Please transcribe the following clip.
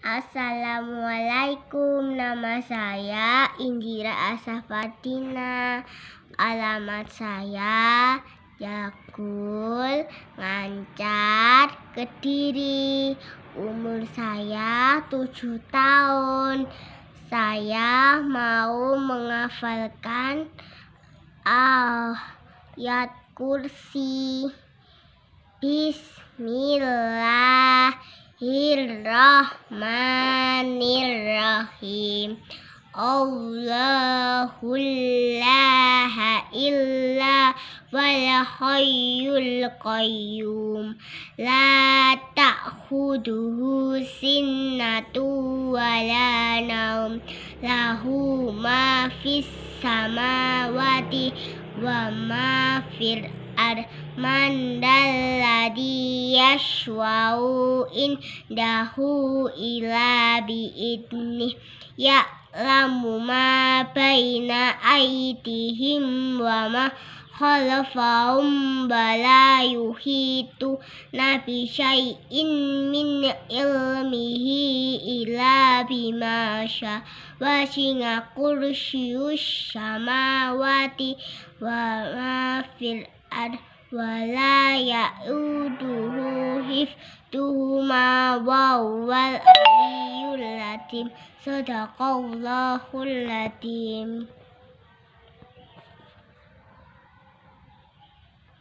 Assalamualaikum, nama saya Indira Asafatina. Alamat saya Jakul, Ngancar, Kediri. Umur saya 7 tahun. Saya mau menghafalkan ayat kursi. Bismillahirrahmanirrahim. Allahul la illa wal hayyul qayyum. La ta'khuduhu sinnatu wa la naum. Lahu ma fis samawati wa ma fil ard. Man dalladhi yashwa'u indahu illa bi'idnih. Ya'lamu ma baina aydihim wa ma khalfahum wa la yuhituna bi syai'in min ilmihi illa bima syaa. Wasi'a kursiyyus samawati wa ma fil ard wa la ya'uduhu hifdhuhuma wa huwal aliyyul azim. Shadaqallahul azim.